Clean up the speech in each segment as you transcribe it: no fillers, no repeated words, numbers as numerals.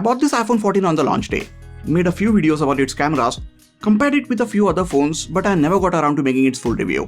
bought this iPhone 14 on the launch day, made a few videos about its cameras, compared it with a few other phones, but I never got around to making its full review.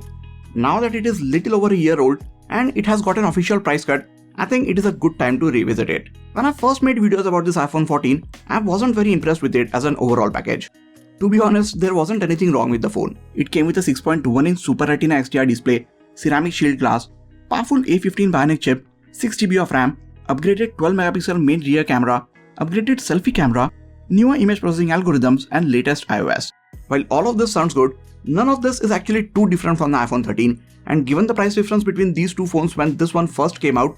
Now that it is little over a year old and it has got an official price cut, I think it is a good time to revisit it. When I first made videos about this iPhone 14, I wasn't very impressed with it as an overall package. To be honest, there wasn't anything wrong with the phone. It came with a 6.21-inch Super Retina XDR display, ceramic shield glass, powerful A15 Bionic chip, 6GB of RAM, upgraded 12MP main rear camera, upgraded selfie camera, newer image processing algorithms, and latest iOS. While all of this sounds good, none of this is actually too different from the iPhone 13, and given the price difference between these two phones when this one first came out,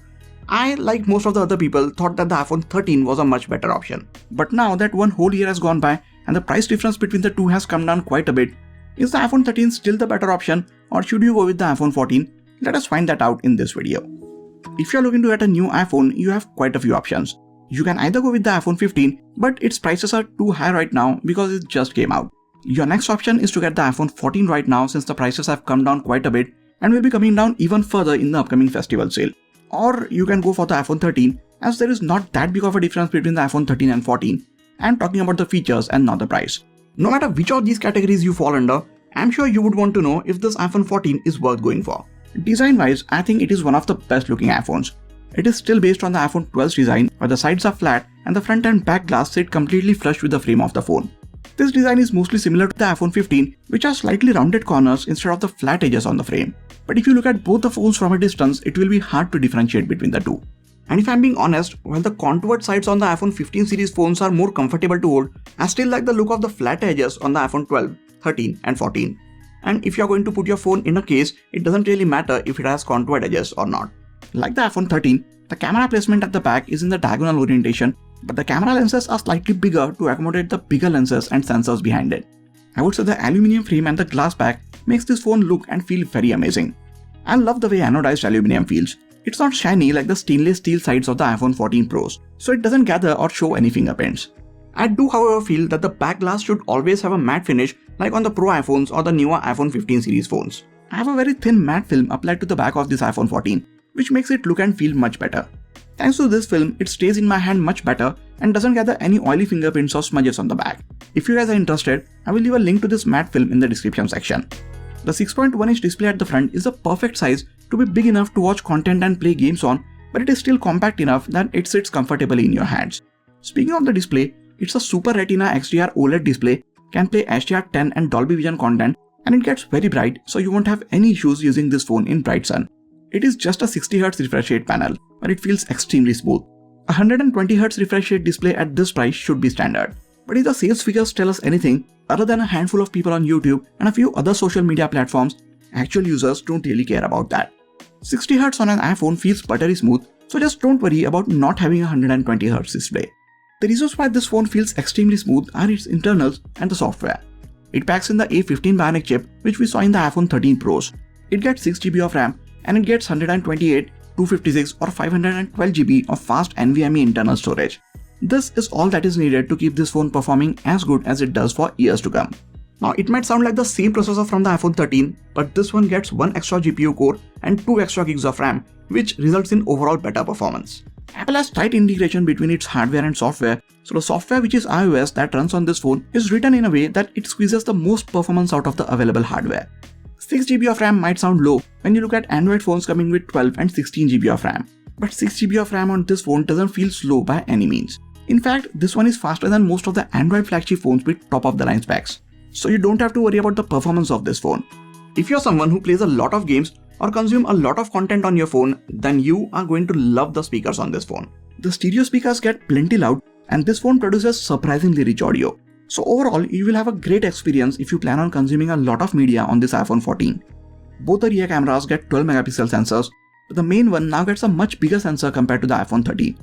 I, like most of the other people, thought that the iPhone 13 was a much better option. But now that one whole year has gone by and the price difference between the two has come down quite a bit, is the iPhone 13 still the better option, or should you go with the iPhone 14? Let us find that out in this video. If you are looking to get a new iPhone, you have quite a few options. You can either go with the iPhone 15, but its prices are too high right now because it just came out. Your next option is to get the iPhone 14 right now, since the prices have come down quite a bit and will be coming down even further in the upcoming festival sale. Or you can go for the iPhone 13, as there is not that big of a difference between the iPhone 13 and 14. I am talking about the features and not the price. No matter which of these categories you fall under, I am sure you would want to know if this iPhone 14 is worth going for. Design wise, I think it is one of the best looking iPhones. It is still based on the iPhone 12's design, where the sides are flat and the front and back glass sit completely flush with the frame of the phone. This design is mostly similar to the iPhone 15, which has slightly rounded corners instead of the flat edges on the frame. But if you look at both the phones from a distance, it will be hard to differentiate between the two. And if I'm being honest, while the contoured sides on the iPhone 15 series phones are more comfortable to hold, I still like the look of the flat edges on the iPhone 12, 13 and 14. And if you're going to put your phone in a case, it doesn't really matter if it has contoured edges or not. Like the iPhone 13, the camera placement at the back is in the diagonal orientation, but the camera lenses are slightly bigger to accommodate the bigger lenses and sensors behind it. I would say the aluminium frame and the glass back makes this phone look and feel very amazing. I love the way anodized aluminium feels. It's not shiny like the stainless steel sides of the iPhone 14 Pros, so it doesn't gather or show any fingerprints. I do however feel that the back glass should always have a matte finish like on the Pro iPhones or the newer iPhone 15 series phones. I have a very thin matte film applied to the back of this iPhone 14, which makes it look and feel much better. Thanks to this film, it stays in my hand much better and doesn't gather any oily fingerprints or smudges on the back. If you guys are interested, I will leave a link to this matte film in the description section. The 6.1-inch display at the front is the perfect size to be big enough to watch content and play games on, but it is still compact enough that it sits comfortably in your hands. Speaking of the display, it's a Super Retina XDR OLED display, can play HDR10 and Dolby Vision content, and it gets very bright, so you won't have any issues using this phone in bright sun. It is just a 60Hz refresh rate panel, but it feels extremely smooth. A 120Hz refresh rate display at this price should be standard. But if the sales figures tell us anything, other than a handful of people on YouTube and a few other social media platforms, actual users don't really care about that. 60Hz on an iPhone feels buttery smooth, so just don't worry about not having a 120Hz display. The reasons why this phone feels extremely smooth are its internals and the software. It packs in the A15 Bionic chip, which we saw in the iPhone 13 Pros. It gets 6GB of RAM, and it gets 128, 256 or 512GB of fast NVMe internal storage. This is all that is needed to keep this phone performing as good as it does for years to come. Now it might sound like the same processor from the iPhone 13, but this one gets 1 extra GPU core and 2 extra gigs of RAM, which results in overall better performance. Apple has tight integration between its hardware and software, so the software, which is iOS, that runs on this phone is written in a way that it squeezes the most performance out of the available hardware. 6GB of RAM might sound low when you look at Android phones coming with 12 and 16GB of RAM, but 6GB of RAM on this phone doesn't feel slow by any means. In fact, this one is faster than most of the Android flagship phones with top of the line specs, so you don't have to worry about the performance of this phone. If you're someone who plays a lot of games or consume a lot of content on your phone, then you are going to love the speakers on this phone. The stereo speakers get plenty loud, and this phone produces surprisingly rich audio. So overall, you will have a great experience if you plan on consuming a lot of media on this iPhone 14. Both the rear cameras get 12MP sensors, but the main one now gets a much bigger sensor compared to the iPhone 13.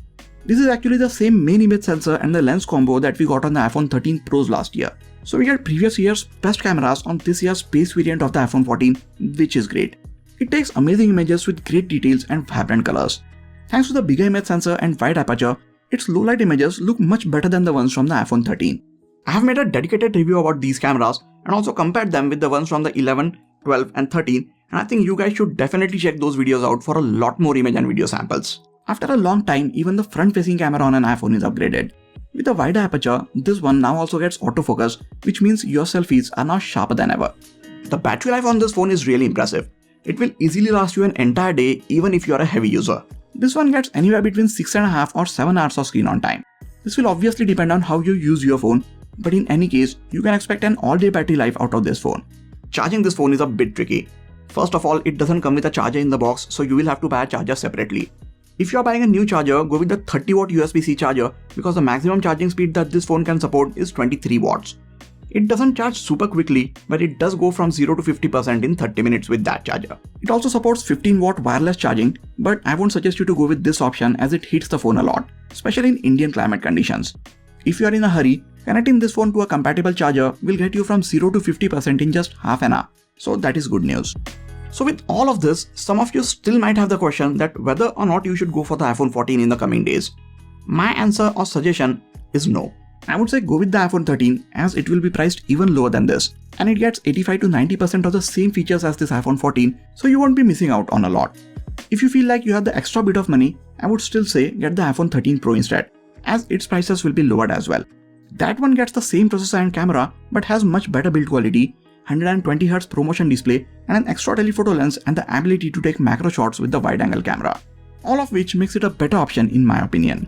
This is actually the same main image sensor and the lens combo that we got on the iPhone 13 Pros last year. So we get previous year's best cameras on this year's base variant of the iPhone 14, which is great. It takes amazing images with great details and vibrant colors. Thanks to the bigger image sensor and wide aperture, its low light images look much better than the ones from the iPhone 13. I have made a dedicated review about these cameras and also compared them with the ones from the 11, 12 and 13, and I think you guys should definitely check those videos out for a lot more image and video samples. After a long time, even the front facing camera on an iPhone is upgraded. With a wider aperture, this one now also gets autofocus, which means your selfies are now sharper than ever. The battery life on this phone is really impressive. It will easily last you an entire day even if you are a heavy user. This one gets anywhere between 6.5 or 7 hours of screen on time. This will obviously depend on how you use your phone, but in any case, you can expect an all-day battery life out of this phone. Charging this phone is a bit tricky. First of all, it doesn't come with a charger in the box, so you will have to buy a charger separately. If you are buying a new charger, go with the 30-watt USB-C charger because the maximum charging speed that this phone can support is 23 watts. It doesn't charge super quickly, but it does go from 0 to 50% in 30 minutes with that charger. It also supports 15-watt wireless charging, but I won't suggest you to go with this option as it heats the phone a lot, especially in Indian climate conditions. If you are in a hurry, connecting this phone to a compatible charger will get you from 0 to 50% in just half an hour, so that is good news. So with all of this, some of you still might have the question that whether or not you should go for the iPhone 14 in the coming days. My answer or suggestion is no. I would say go with the iPhone 13 as it will be priced even lower than this, and it gets 85 to 90% of the same features as this iPhone 14, so you won't be missing out on a lot. If you feel like you have the extra bit of money, I would still say get the iPhone 13 Pro instead, as its prices will be lowered as well. That one gets the same processor and camera but has much better build quality, 120Hz ProMotion display, and an extra telephoto lens and the ability to take macro shots with the wide-angle camera. All of which makes it a better option in my opinion.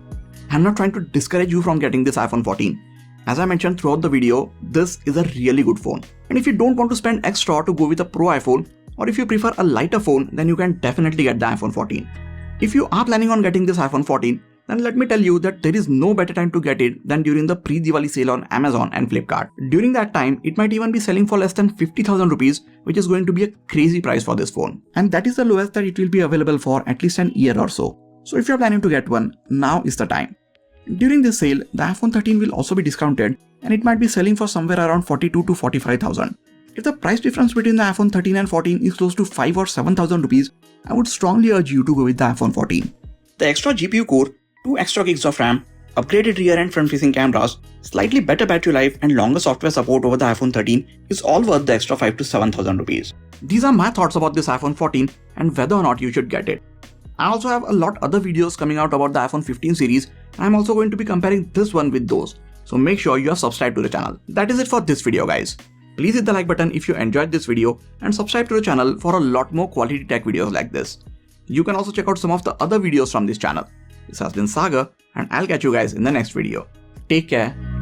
I'm not trying to discourage you from getting this iPhone 14. As I mentioned throughout the video, this is a really good phone. And if you don't want to spend extra to go with a Pro iPhone, or if you prefer a lighter phone, then you can definitely get the iPhone 14. If you are planning on getting this iPhone 14, then let me tell you that there is no better time to get it than during the pre-Diwali sale on Amazon and Flipkart. During that time, it might even be selling for less than 50,000 rupees, which is going to be a crazy price for this phone. And that is the lowest that it will be available for at least an year or so. So if you're planning to get one, now is the time. During this sale, the iPhone 13 will also be discounted and it might be selling for somewhere around 42 to 45,000. If the price difference between the iPhone 13 and 14 is close to 5 or 7,000 rupees, I would strongly urge you to go with the iPhone 14. The extra GPU core, 2 extra gigs of RAM, upgraded rear and front facing cameras, slightly better battery life and longer software support over the iPhone 13 is all worth the extra 5 to 7,000 rupees. These are my thoughts about this iPhone 14 and whether or not you should get it. I also have a lot other videos coming out about the iPhone 15 series and I'm also going to be comparing this one with those. So make sure you are subscribed to the channel. That is it for this video guys. Please hit the like button if you enjoyed this video and subscribe to the channel for a lot more quality tech videos like this. You can also check out some of the other videos from this channel. This has been Sagar and I'll catch you guys in the next video. Take care.